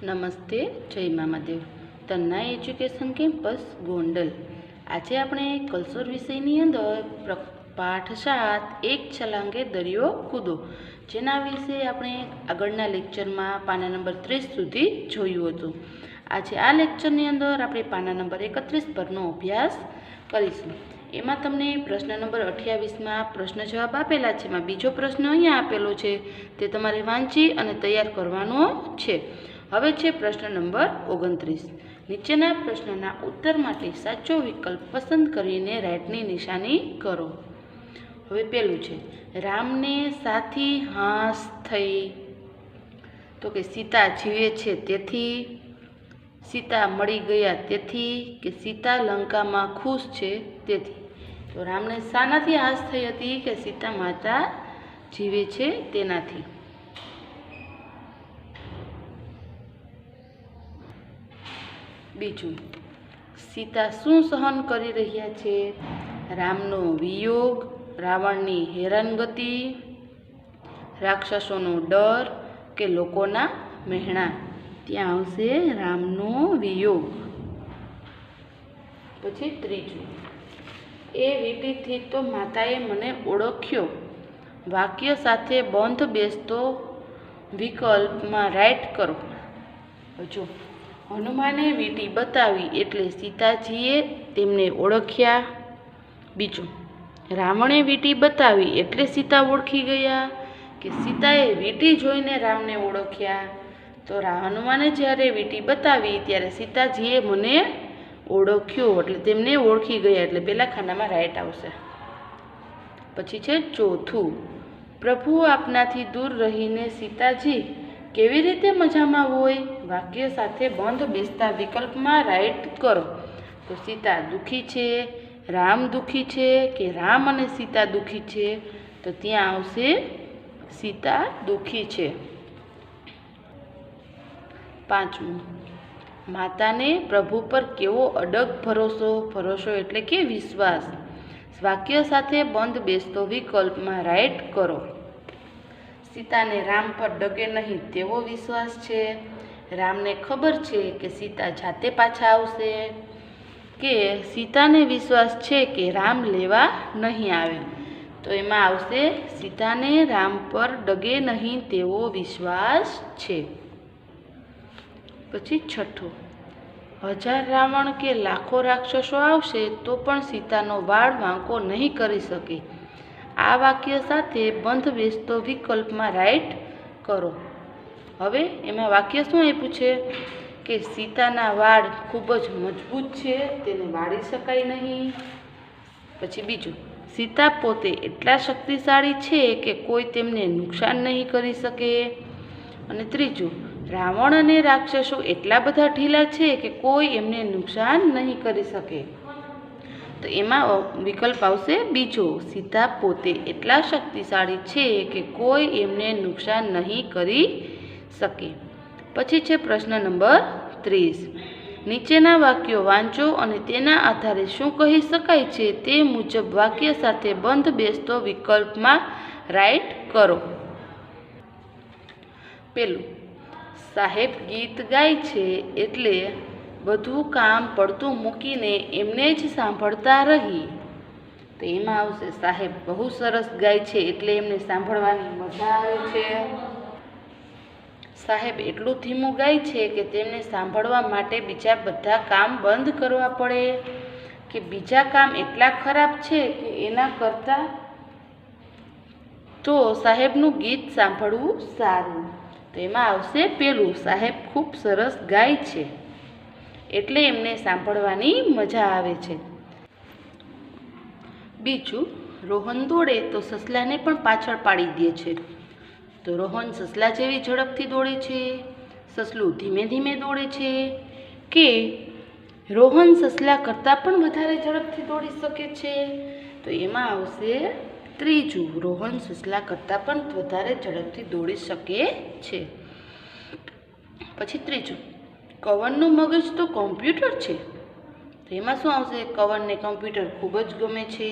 નમસ્તે, જય Mamadev. Tanna education campus Gondal. આજે આપણે કલ્ચર વિષયની અંદર પાઠ 7 એક છલાંગે દરિયો કૂદો, જેના વિશે આપણે આગળના લેક્ચરમાં પાના નંબર 30 સુધી જોયું હતું. આજે આ લેક્ચરની અંદર આપણે પાના નંબર 31 પરનો અભ્યાસ કરીશું. એમાં તમને પ્રશ્ન નંબર 28માં પ્રશ્ન જવાબ આપેલા છે. એમાં બીજો પ્રશ્ન અહીંયા આપેલો છે, તે તમારે વાંચી અને તૈયાર કરવાનો છે. હવે છે પ્રશ્ન નંબર 29. નીચેના પ્રશ્નના ઉત્તર માટે સાચો વિકલ્પ પસંદ કરીને રાઈટની નિશાની કરો. હવે પહેલું છે, રામને સાથી હાંસ થઈ. તો કે સીતા જીવે છે તેથી, સીતા મળી ગયા તેથી, કે સીતા લંકામાં ખુશ છે તેથી. તો રામને શાનાથી હાંસ થઈ હતી? કે સીતા માતા જીવે છે તેનાથી. બીજું, સીતા શું સહન કરી રહ્યા છે? રામનો વિયોગ, રાવણની હેરાનગતિ, રાક્ષસોનો ડર, કે લોકોના મહેણા. ત્યાં આવશે રામનો વિયોગ. પછી ત્રીજું, એ વીંટીથી તો માતાએ મને ઓળખ્યો. વાક્ય સાથે બંધ બેસતો વિકલ્પમાં રાઈટ કરો. જો હનુમાને વીંટી બતાવી એટલે સીતાજીએ તેમને ઓળખ્યા. બીજું, રાવણે વીંટી બતાવી એટલે સીતા ઓળખી ગયા, કે સીતાએ વીંટી જોઈને રામને ઓળખ્યા. તો હનુમાને જ્યારે વીંટી બતાવી ત્યારે સીતાજીએ મને ઓળખ્યો એટલે તેમને ઓળખી ગયા, એટલે પહેલા ખાનામાં રાઈટ આવશે. પછી છે ચોથું, પ્રભુ આપનાથી દૂર રહીને સીતાજી કેવી રીતે મજામાં હોય? વાક્ય સાથે બંધ બેસતા વિકલ્પમાં રાઈટ કરો. તો સીતા દુઃખી છે, રામ દુઃખી છે, કે રામ અને સીતા દુઃખી છે? તો ત્યાં આવશે સીતા દુઃખી છે. પાંચમું, માતાને પ્રભુ પર કેવો અડગ ભરોસો. ભરોસો એટલે કે વિશ્વાસ. વાક્ય સાથે બંધ બેસતો વિકલ્પમાં રાઈટ કરો. સીતાને રામ પર ડગે નહીં તેવો વિશ્વાસ છે. રામને ખબર છે કે સીતા જાતે પાછા આવશે, કે સીતાને વિશ્વાસ છે કે રામ લેવા નહીં આવે. તો એમાં આવશે સીતાને રામ પર ડગે નહીં તેવો વિશ્વાસ છે. પછી છઠ્ઠું, 1000 રાવણ કે લાખો રાક્ષસો આવશે તો પણ સીતાનો વાળ વાંકો નહીં કરી શકે. આ વાક્ય સાથે બંધ બેસતો વિકલ્પમાં રાઈટ કરો. હવે એમાં વાક્ય શું આપ્યું છે? કે સીતાના વાળ ખૂબ જ મજબૂત છે, તેને વાળી શકાય નહીં. પછી બીજું, સીતા પોતે એટલા શક્તિશાળી છે કે કોઈ તેમને નુકસાન નહીં કરી શકે. અને ત્રીજું, રાવણ અને રાક્ષસો એટલા બધા ઢીલા છે કે કોઈ એમને નુકસાન નહીં કરી શકે. તો એમાં વિકલ્પ આવશે બીજો, સીતા પોતે એટલા શક્તિશાળી છે કે કોઈ એમને નુકસાન નહીં કરી શકે. પછી છે પ્રશ્ન નંબર 30. નીચેના વાક્યો વાંચો અને તેના આધારે શું કહી શકાય છે તે મુજબ વાક્ય સાથે બંધ બેસતો વિકલ્પમાં રાઈટ કરો. પેલું, સાહેબ ગીત ગાય છે એટલે બધું કામ પડતું મૂકીને એમને જ સાંભળતા રહી. તો એમાં આવશે સાહેબ બહુ સરસ ગાય છે એટલે એમને સાંભળવાની મજા આવે છે. સાહેબ એટલું ધીમું ગાય છે કે તેમને સાંભળવા માટે બીજા બધા કામ બંધ કરવા પડે, કે બીજા કામ એટલા ખરાબ છે કે એના કરતાં તો સાહેબનું ગીત સાંભળવું સારું. તો એમાં આવશે પેલું, સાહેબ ખૂબ સરસ ગાય છે એટલે એમને સાંભળવાની મજા આવે છે. બીજું, રોહન દોડે તો સસલાને પણ પાછળ પાડી દે છે. તો રોહન સસલા જેવી ઝડપથી દોડે છે, સસલું ધીમે ધીમે દોડે છે, કે રોહન સસલા કરતાં પણ વધારે ઝડપથી દોડી શકે છે? તો એમાં આવશે ત્રીજું, રોહન સસલા કરતાં પણ વધારે ઝડપથી દોડી શકે છે. પછી ત્રીજું, કવનનું મગજ તો કોમ્પ્યુટર છે. તો એમાં શું આવશે? કવનને કોમ્પ્યુટર ખૂબ જ ગમે છે,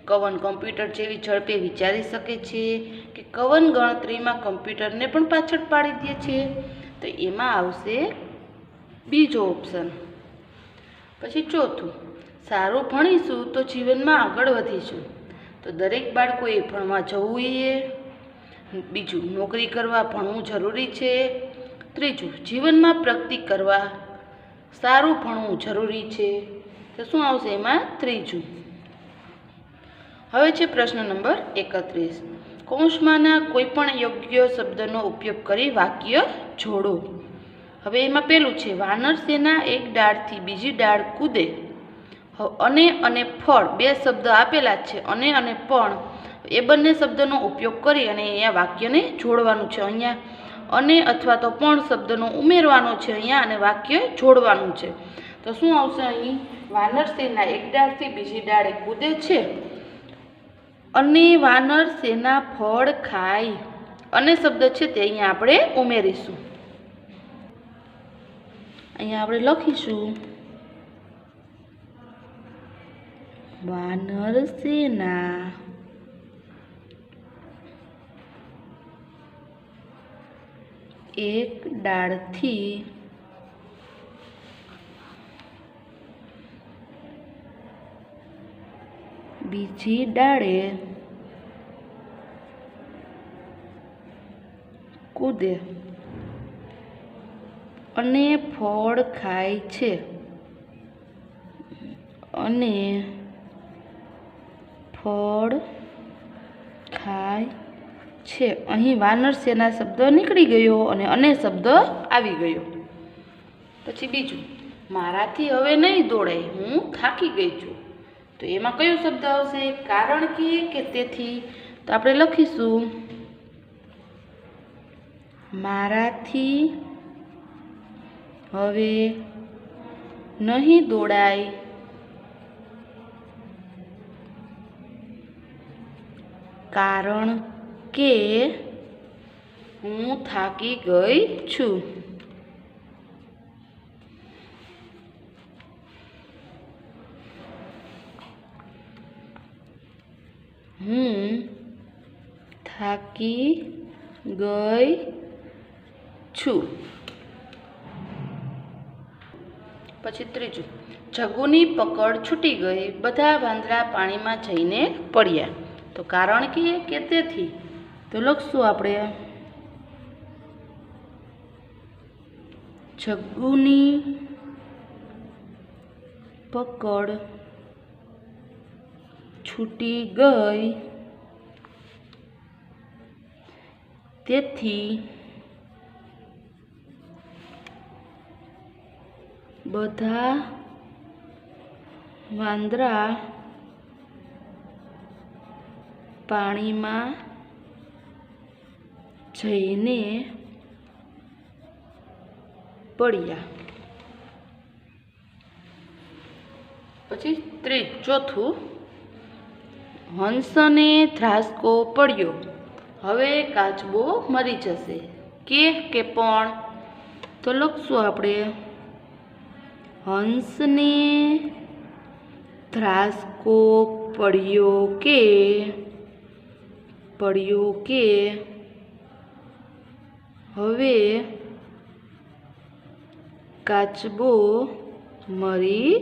કવન કોમ્પ્યુટર જેવી ઝડપે વિચારી શકે છે, કે કવન ગણતરીમાં કોમ્પ્યુટરને પણ પાછળ પાડી દે છે. તો એમાં આવશે બીજો ઓપ્શન. પછી ચોથું, સારું ભણીશું તો જીવનમાં આગળ વધીશું. તો દરેક બાળકોએ ભણવા જવું જોઈએ. બીજું, નોકરી કરવા ભણવું જરૂરી છે. ત્રીજું, જીવનમાં પ્રગતિ કરવા સારું ભણવું જરૂરી છે. તો શું આવશે એમાં ત્રીજું. હવે છે પ્રશ્ન નંબર 31. કૌંસમાંના કોઈ પણ યોગ્ય શબ્દનો ઉપયોગ કરી વાક્ય જોડો. હવે એમાં પેલું છે, વાનર સેના એક ડાળથી બીજી ડાળ કૂદે. અને ફળ બે શબ્દ આપેલા છે. અને પણ એ બંને શબ્દનો ઉપયોગ કરી અને અહીંયા વાક્યને જોડવાનું છે. અહીંયા અને અથવા તો પણ શબ્દનો ઉમેરવાનો છે અહીંયા અને વાક્ય જોડવાનું છે. તો શું આવશે અહીં? વાનર સેના એક ડાળથી બીજી ડાળે કૂદે છે અને વાનર સેના ફળ ખાય. અને શબ્દ છે તે અહીંયા આપણે ઉમેરીશું. અહીંયા આપણે લખીશું વાનર સેના એક ડાળથી બીજી ડાળે કૂદે અને ફળ ખાય છે. અને ફળ ખાય છે. અહીં વાનર સેના શબ્દ નીકળી ગયો અને શબ્દ આવી ગયો. પછી બીજું, મારાથી હવે નહીં દોડાય, હું થાકી ગઈ છું. તો એમાં કયો શબ્દ આવશે? કારણ કે તેથી. તો આપણે લખીશું મારાથી હવે નહીં દોડાય, કારણ કે હું થાકી ગઈ છું. હું થાકી ગઈ છું. પછી ત્રીજું, જગુની પકડ છૂટી ગઈ, બધા વાંદરા પાણીમાં જઈને પડ્યા. તો કારણ કે તેથી. તો લખશું આપણે જગ્ગુની પકડ છૂટી ગઈ તેથી બધા વાંદરા પાણીમાં જઈને પડ્યા. પછી ચોથું, હંસને ધ્રાસકો પડ્યો, હવે કાચબો મરી જશે. કે પણ. તો લખશું આપણે હંસને ધ્રાસકો પડ્યો કે હવે કાચબો મરી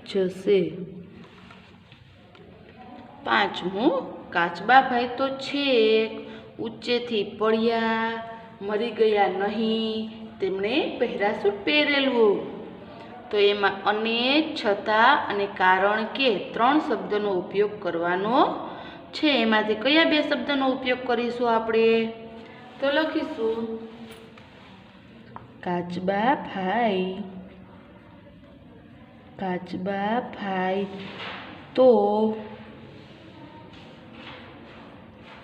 જશે. પાંચમું, કાચબાભાઈ તો છેક ઊંચેથી પડ્યા, મરી ગયા નહીં, તેમણે પહેરાસૂટ પહેરેલું. તો એમાં અને, છતાં અને કારણ કે 3 શબ્દનો ઉપયોગ કરવાનો છે. એમાંથી કયા 2 શબ્દનો ઉપયોગ કરીશું આપણે? તો લખીશું કાચબાભાઈ તો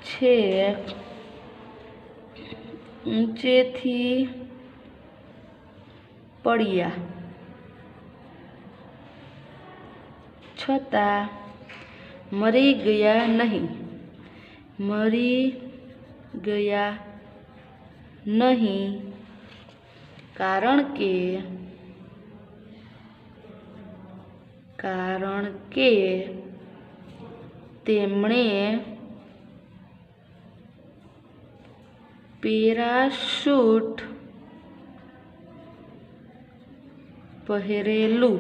છેક ઊંચેથી પડ્યા, છતાં મરી ગયા નહીં, કારણ કે તેમણે પેરાશૂટ પહેરેલું.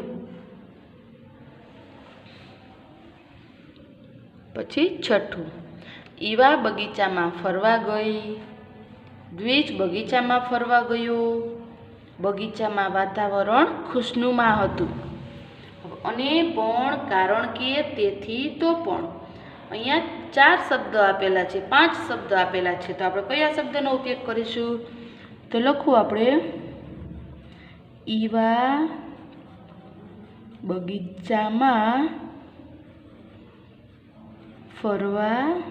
પછી છઠ્ઠું, ઈવા બગીચામાં ફરવા ગઈ. દ્વિજ બગીચામાં ફરવા ગયો. બગીચામાં વાતાવરણ ખુશનુમા હતું. અને પણ, કારણ કે, તેથી, તો પણ. અહીંયા 4 શબ્દ આપેલા છે, 5 શબ્દ આપેલા છે. તો આપણે કયા શબ્દનો ઉપયોગ કરીશું? તો લખવું આપણે ઈવા બગીચામાં ફરવા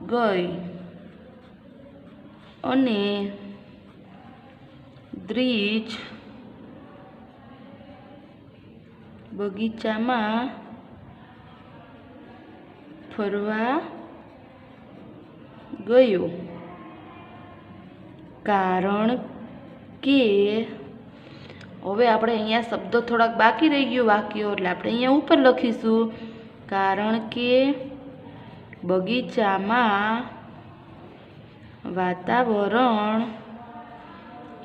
ગઈ. અને દ્વિજ બગીચામાં ફરવા ગયો. કારણ કે, હવે આપણે અહીંયા શબ્દો થોડાક બાકી રહી ગયું વાક્યો, એટલે આપણે અહીંયા ઉપર લખીશું કારણ કે બગીચામાં વાતાવરણ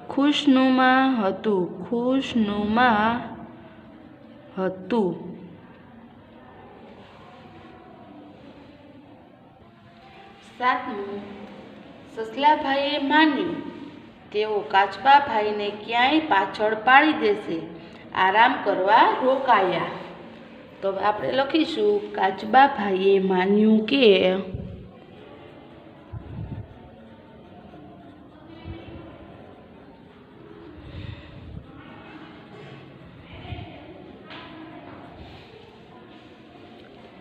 ખુશનુમા હતું. ખુશનુમા હતું. સાતમું, સસલાભાઈએ માન્યું તેઓ કાચબાભાઈને ક્યાંય પાછળ પાડી દેશે. આરામ કરવા રોકાયા. તો આપણે લખીશું કાચબાભાઈએ માન્યું કે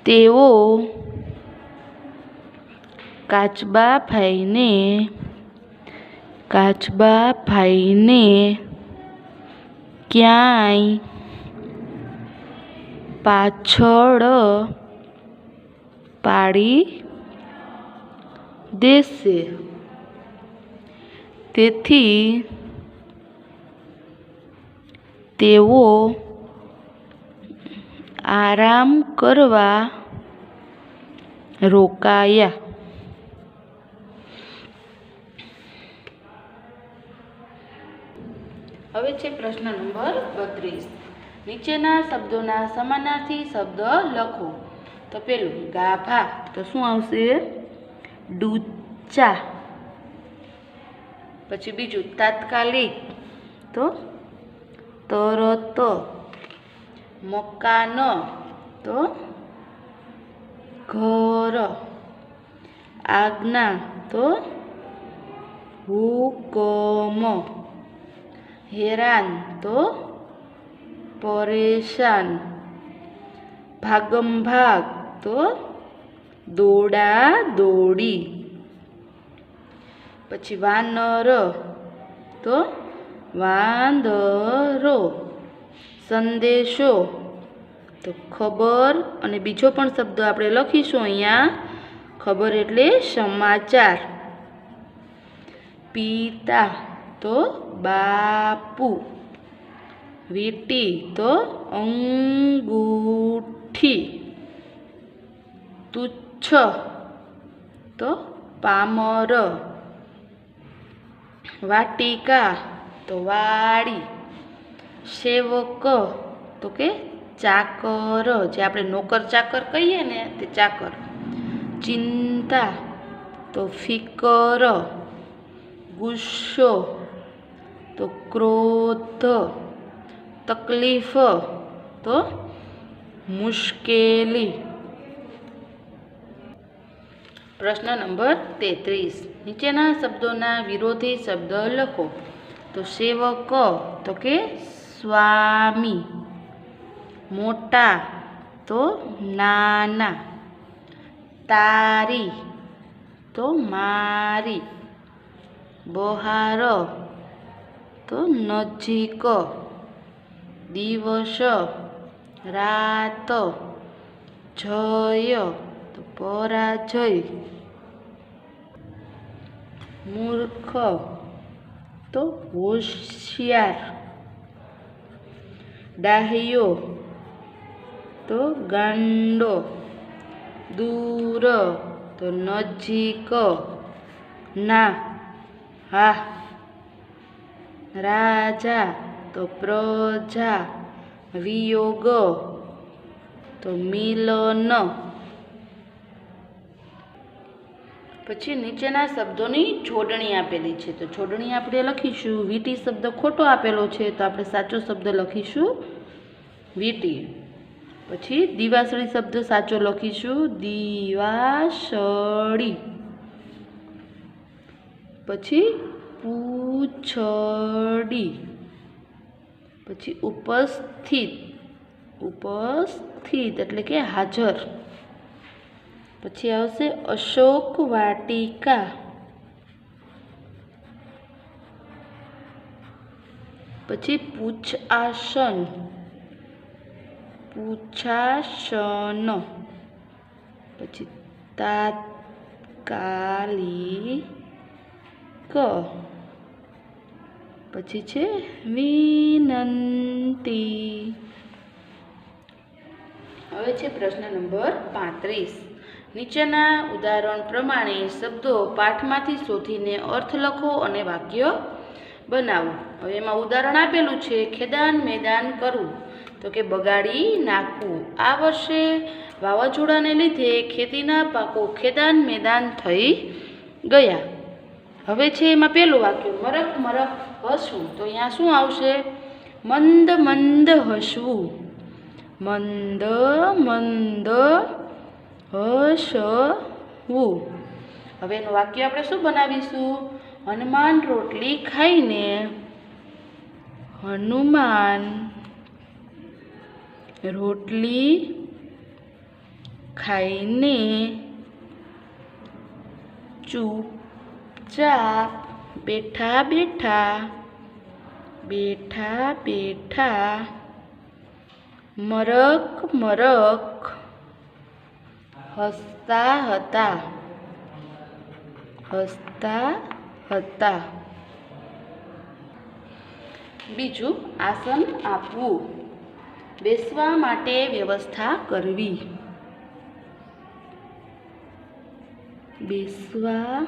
તેઓ કાચબાભાઈને ક્યાંય પાછળ પાડી દેશે. તેથી તેઓ આરામ કરવા રોકાયા. હવે છે પ્રશ્ન નંબર 32. નીચેના શબ્દોના સમાનાર્થી શબ્દ લખો. તો પેલું ગાભા, તો શું આવશે? ડૂચા. પછી બીજું તાત્કાલિક, તો તરત. મકાન, તો ઘર. આજ્ઞા, તો હુકમ. હેરાન, તો પરેશાન. ભાગમભાગ, તો દોડા દોડી. પછી વાનર, તો વાંદરો. સંદેશો, તો ખબર. અને બીજો પણ શબ્દ આપણે લખીશું અહીંયા, ખબર એટલે સમાચાર. પિતા, તો બાપુ. વીંટી, તો અંગૂઠી. તુચ્છ, તો પામર. વાટિકા, તો વાડી. સેવક, તો કે ચાકર, જે આપણે નોકર ચાકર કહીએ ને તે ચાકર. ચિંતા, તો ફિકર. ગુસ્સો, તો ક્રોધ. તકલીફ, તો મુશ્કેલી. પ્રશ્ન નંબર 33. નીચેના શબ્દોના વિરોધી શબ્દ લખો. તો સેવક, તો કે સ્વામી. મોટા, તો નાના. તારી, તો મારી. બહાર, તો નજીક. દિવસ, રાત. જય, તો પરાજય. મૂર્ખ, તો હોશિયાર. ડાહ્યો, તો ગાંડો. દૂર, તો નજીક. ના, હા. રાજા, તો પ્રજા, વિયોગ તો મિલન. પછી નીચેના શબ્દોની જોડણી આપેલી છે, તો જોડણી આપણે લખીશું. વીટી શબ્દ ખોટો આપેલો છે, તો આપણે સાચો શબ્દ લખીશું વીટી. પછી દિવાસળી શબ્દ સાચો લખીશું દિવાસળી. પછી પૂંછડી. પછી ઉપસ્થિત, ઉપસ્થિત એટલે કે હાજર. પછી આવશે અશોક વાટિકા. પછી પૂછાસન, પૂછાસન. પછી તાત્કાલિક. પછી છે વિનંતી. હવે છે પ્રશ્ન નંબર 35. નીચેના ઉદાહરણ પ્રમાણે શબ્દો પાઠમાંથી શોધીને અર્થ લખો અને વાક્ય બનાવો. હવે એમાં ઉદાહરણ આપેલું છે ખેદાન મેદાન કરવું, તો કે બગાડી નાખવું. આ વર્ષે વાવાઝોડાને લીધે ખેતીના પાકો ખેદાન મેદાન થઈ ગયા. હવે છે એમાં પહેલું વાક્ય મરક મરક હસવું, તો અહીંયા શું આવશે? મંદ મંદ હસવું, મંદ મંદ હસવું. હવે એનું વાક્ય આપણે શું બનાવીશું? હનુમાન રોટલી ખાઈને, હનુમાન રોટલી ખાઈને ચૂપચાપ બેઠા બેઠા, બેઠા બેઠા મરક મરક હસતા હતા, હસતા હતા. બીજું આસન આપવું, બેસવા માટે વ્યવસ્થા કરવી, બેસવા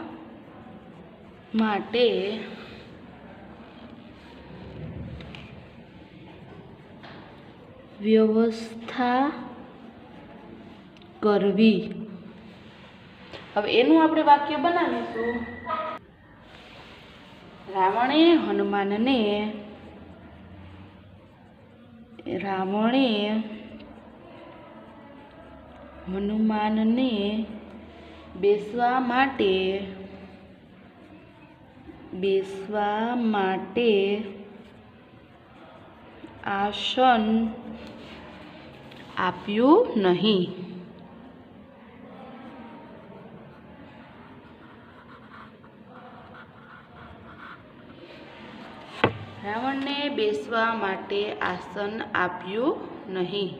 માટે વ્યવસ્થા કરવી. હવે એનું આપણે વાક્ય બનાવીશું. રાવણે હનુમાનને બેસવા માટે આસન આપ્યું નહીં. રાવણને બેસવા માટે આસન આપ્યું નહીં.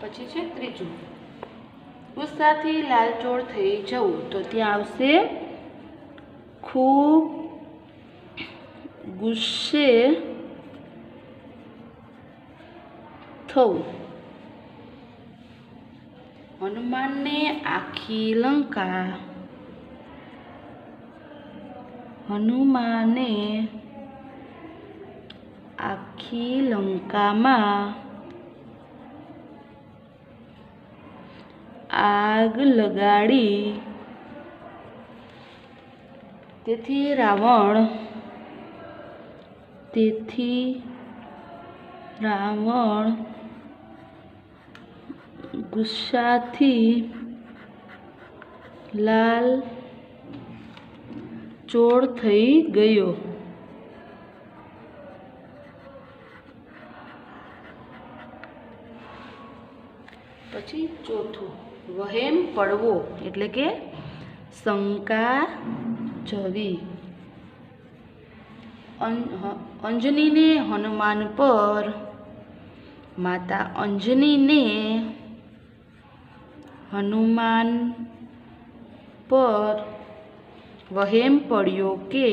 પછી છે ત્રીજું ગુસ્સાથી લાલચોળ થઈ જવું, તો ત્યાં આવશે ખૂબ ગુસ્સે થવું. હનુમાનને આખી લંકા, હનુમાને આખી લંકામાં આગ લગાડી, તેથી રાવણ ગુસ્સાથી લાલ ચોળ થઈ ગયો. પછી ચોથું વહેમ પડવો એટલે કે શંકા જવી. અંજનીને હનુમાન પર, માતા અંજનીને હનુમાન પર વહેમ પડ્યો કે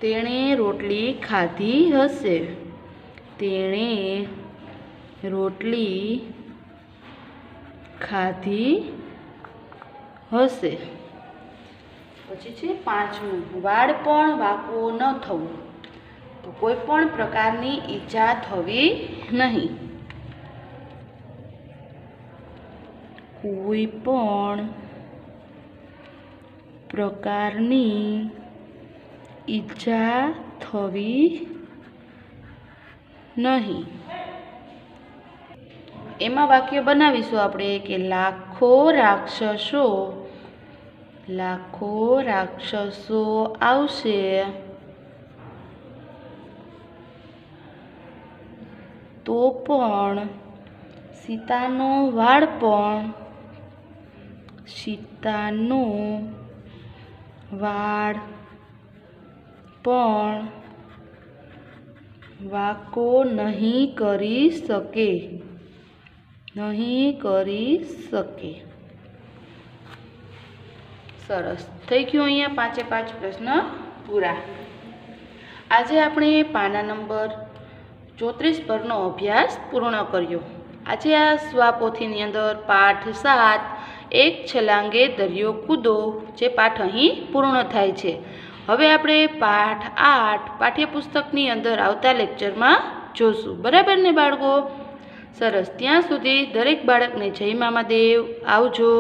તેણે રોટલી ખાધી હશે, તેણે રોટલી ખાધી હશે. પછી છે 5મું, વાળ પણ વાંકો ન થવું. તો કોઈ પણ પ્રકારની ઈજા થવી નહીં. કોઈ પણ પ્રકારની ઈજા થવી નહીં. એમાં વાક્ય બનાવીશું આપણે કે લાખો રાક્ષસો આવશે તો પણ સીતાનો વાળ પણ વાંકો નહીં કરી શકે. સરસ થઈ ગયું. અહીંયા 5 પ્રશ્ન પૂરા. આજે આપણે પાના નંબર 34 પરનો અભ્યાસ પૂર્ણ કર્યો. આજે આ સ્વાપોથીની અંદર પાઠ 7 એક છલાંગે દરિયો કૂદો જે પાઠ અહીં પૂર્ણ થાય છે. હવે આપણે પાઠ 8 પાઠ્યપુસ્તકની અંદર આવતા લેક્ચરમાં જોશું. બરાબર ને બાળકો? સરસ. ત્યાં સુધી દરેક બાળકને જય મામાદેવ. આવજો.